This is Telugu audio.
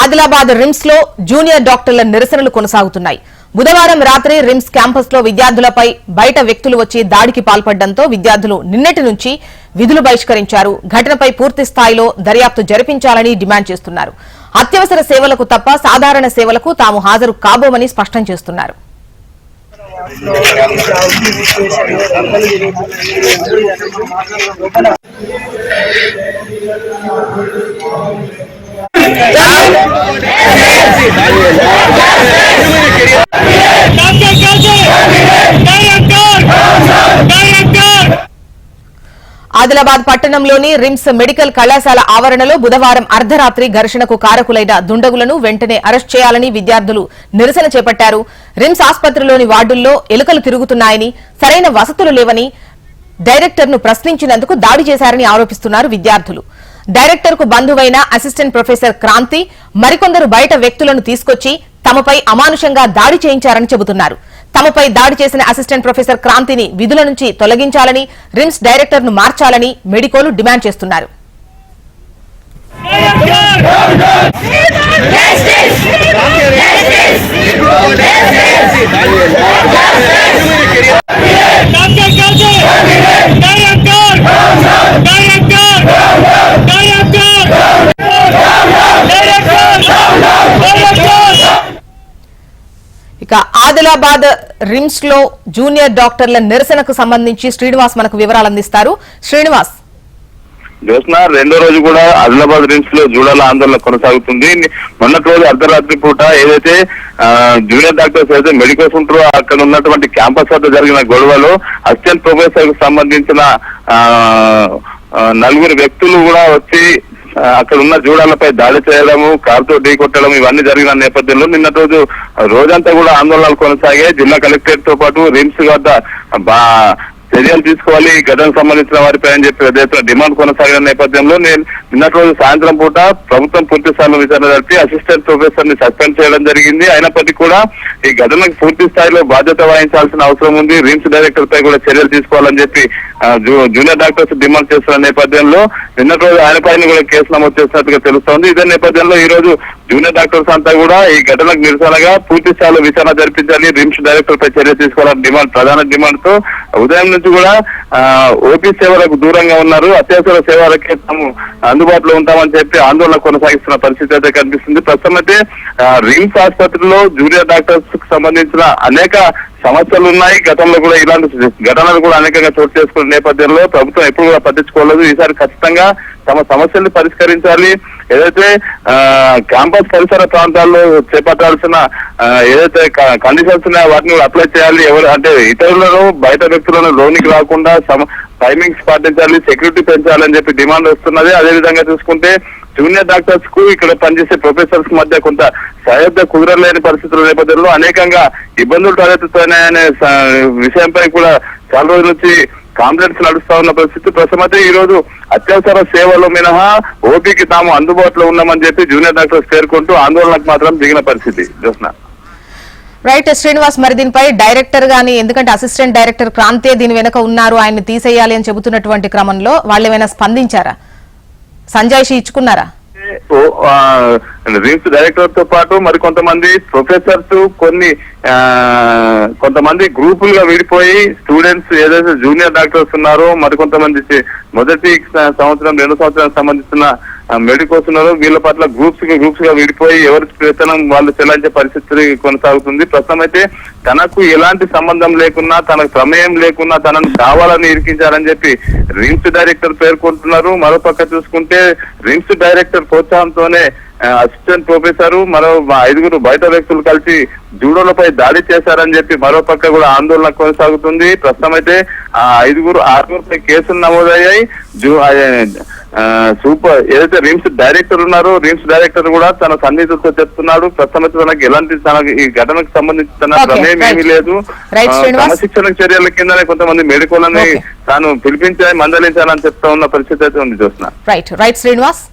ఆదిలాబాద్ రిమ్స్ లో జూనియర్ డాక్టర్ల నిరసనలు కొనసాగుతున్నాయి. బుధవారం రాత్రి రిమ్స్ క్యాంపస్ లో విద్యార్థులపై బయట వ్యక్తులు వచ్చి దాడికి పాల్పడడంతో విద్యార్థులు నిన్నటి నుంచి విధులు బహిష్కరించారు. ఘటనపై పూర్తి స్థాయిలో దర్యాప్తు జరిపించాలని డిమాండ్ చేస్తున్నారు. అత్యవసర సేవలకు తప్ప సాధారణ సేవలకు తాము హాజరు కాబోమని స్పష్టం చేస్తున్నారు. ఆదిలాబాద్ పట్టణంలోని రిమ్స్ మెడికల్ కళాశాల ఆవరణలో బుధవారం అర్ధరాత్రి ఘర్షణకు కారకులైన దుండగులను వెంటనే అరెస్ట్ చేయాలని విద్యార్థులు నిరసన చేపట్టారు. రిమ్స్ ఆసుపత్రిలోని వార్డుల్లో ఎలుకలు తిరుగుతున్నాయని, సరైన వసతులు లేవని డైరెక్టర్ను ప్రశ్నించినందుకు దాడి చేశారని ఆరోపిస్తున్నారు విద్యార్థులు. డైరెక్టర్కు బంధువైన అసిస్టెంట్ ప్రొఫెసర్ క్రాంతి మరికొందరు బయట వ్యక్తులను తీసుకొచ్చి తమపై అమానుషంగా దాడి చేయించారని చెబుతున్నారు. తమపై దాడి చేసిన అసిస్టెంట్ ప్రొఫెసర్ క్రాంతిని విధుల నుంచి తొలగించాలని, రిమ్స్ డైరెక్టర్ను మార్చాలని మెడికోలు డిమాండ్ చేస్తున్నారు. ఇక ఆదిలాబాద్ రిమ్స్ లో జూనియర్ డాక్టర్ల నిరసనకు సంబంధించి శ్రీనివాస్ మనకు వివరాలు అందిస్తారు. శ్రీనివాస్, జ్యోత్స్న, రెండో రోజు కూడా ఆదిలాబాద్ రిమ్స్ లో జూడాల ఆందోళన కొనసాగుతుంది. మొన్నటి రోజు అర్ధరాత్రి పూట ఏదైతే జూనియర్ డాక్టర్స్ అయితే మెడికల్స్ ఉంటారో అక్కడ ఉన్నటువంటి క్యాంపస్ వద్ద జరిగిన గొడవలో అసిస్టెంట్ ప్రొఫెసర్ కు సంబంధించిన 4 వ్యక్తులు కూడా వచ్చి అక్కడ ఉన్న జూడాలపై దాడి చేయడము, కారుతో ఢీకొట్టడం ఇవన్నీ జరిగిన నేపథ్యంలో నిన్నటి రోజు రోజంతా కూడా ఆందోళనలు కొనసాగాయి. జిల్లా కలెక్టరేట్ తో పాటు రిమ్స్ వద్ద చర్యలు తీసుకోవాలి ఈ ఘటనకు సంబంధించిన వారిపై అని చెప్పి పెద్ద ఎత్తున డిమాండ్ కొనసాగిన నేపథ్యంలో నిన్నటి రోజు సాయంత్రం పూట ప్రభుత్వం పూర్తి స్థాయిలో విచారణ జరిపి అసిస్టెంట్ ప్రొఫెసర్ ని సస్పెండ్ చేయడం జరిగింది. అయినప్పటికీ కూడా ఈ ఘటనకు పూర్తి స్థాయిలో బాధ్యత వహించాల్సిన అవసరం ఉంది. రిమ్స్ డైరెక్టర్ పై కూడా చర్యలు తీసుకోవాలని చెప్పి జూనియర్ డాక్టర్స్ డిమాండ్ చేస్తున్న నేపథ్యంలో నిన్నటి రోజు ఆయన పైన కూడా కేసు నమోదు చేసినట్టుగా తెలుస్తోంది. ఇదే నేపథ్యంలో ఈ రోజు జూనియర్ డాక్టర్స్ అంతా కూడా ఈ ఘటనకు నిరసనగా పూర్తి స్థాయిలో విచారణ జరిపించాలి, రిమ్స్ డైరెక్టర్ పై చర్య తీసుకోవాలని ప్రధాన డిమాండ్ తో ఉదయం నుంచి కూడా ఓపీ సేవలకు దూరంగా ఉన్నారు. అత్యవసర సేవలకే తాము అందుబాటులో ఉంటామని చెప్పి ఆందోళన కొనసాగిస్తున్న పరిస్థితి అయితే కనిపిస్తుంది. ప్రస్తుతం అయితే రిమ్స్ ఆసుపత్రిలో జూనియర్ డాక్టర్స్ కు సంబంధించిన అనేక సమస్యలు ఉన్నాయి. గతంలో కూడా ఇలాంటి ఘటనలు కూడా అనేకంగా చోటు చేసుకున్న నేపథ్యంలో ప్రభుత్వం ఎప్పుడు కూడా పట్టించుకోలేదు. ఈసారి ఖచ్చితంగా తమ సమస్యల్ని పరిష్కరించాలి. ఏదైతే క్యాంపస్ పరిసర ప్రాంతాల్లో చేపట్టాల్సిన ఏదైతే కండిషన్స్ ఉన్నాయో వాటిని కూడా అప్లై చేయాలి. ఎవరు అంటే ఇతరులను బయట వ్యక్తులను లోనికి రాకుండా టైమింగ్స్ పాటించాలి, సెక్యూరిటీ పెంచాలని చెప్పి డిమాండ్ వస్తున్నది. అదేవిధంగా చూసుకుంటే జూనియర్ డాక్టర్స్ కు ఇక్కడ పనిచేసే ప్రొఫెసర్స్ మధ్య కొంత సహాయత కుదరలేని పరిస్థితుల నేపథ్యంలో అనేకంగా ఇబ్బందులు తలెత్తుతున్నాయనే విషయంపై కూడా చాలా రోజుల నుంచి కాంప్లైంట్స్ నడుస్తా ఉన్న పరిస్థితి. ప్రస్తుతం అయితే ఈ రోజు అత్యవసర సేవలు మినహా ఓపీకి తాము అందుబాటులో ఉన్నామని చెప్పి జూనియర్ డాక్టర్స్ పేర్కొంటూ ఆందోళనకు మాత్రం దిగిన పరిస్థితి. జ్యోత్స్న, రైట్ శ్రీనివాస్, మరి దీనిపై డైరెక్టర్ గాని, ఎందుకంటే అసిస్టెంట్ డైరెక్టర్ క్రాంతే దీని వెనక ఉన్నారు, ఆయన్ని తీసేయాలి అని చెబుతున్నటువంటి క్రమంలో వాళ్ళు ఏమైనా స్పందించారా, సంజాయిషి ఇచ్చుకున్నారా? రిమ్స్ డైరెక్టర్ తో పాటు మరి కొంతమంది ప్రొఫెసర్స్ కొంతమంది గ్రూపులుగా విడిపోయి స్టూడెంట్స్ ఏదైతే జూనియర్ డాక్టర్స్ ఉన్నారో మరికొంతమంది మొదటి సంవత్సరం 2వ సంవత్సరానికి సంబంధించిన మెడికోస్ ఉన్నారు. వీళ్ళ పట్ల గ్రూప్స్ గా విడిపోయి ఎవరి వేతనం వాళ్ళు చెల్లించే పరిస్థితి కొనసాగుతుంది. ప్రస్తుతం అయితే తనకు ఎలాంటి సంబంధం లేకున్నా, తనకు ప్రమేయం లేకున్నా తనను కావాలని ఇరికించారని చెప్పి రిమ్స్ డైరెక్టర్ పేర్కొంటున్నారు. మరోపక్క చూసుకుంటే రిమ్స్ డైరెక్టర్ ప్రోత్సాహంతోనే అసిస్టెంట్ ప్రొఫెసర్ మరో 5 బయట వ్యక్తులు కలిసి జూడోలపై దాడి చేశారని చెప్పి మరోపక్క కూడా ఆందోళన కొనసాగుతుంది. ప్రస్తుతం అయితే 6 కేసులు నమోదయ్యాయి. ఏదైతే రిమ్స్ డైరెక్టర్ ఉన్నారో రిమ్స్ డైరెక్టర్ కూడా తన సన్నిహితులతో చెప్తున్నాడు. ప్రస్తుతం అయితే తనకి ఈ ఘటనకు సంబంధించి తన ప్రమేయం ఏమీ లేదు. క్రమశిక్షణ చర్యల కిందనే కొంతమంది మెడికోలని తాను పిలిపించాలి, మందలించాలని చెప్తా ఉన్న పరిస్థితి అయితే ఉంది. చూస్తున్నా. రైట్ శ్రీనివాస్.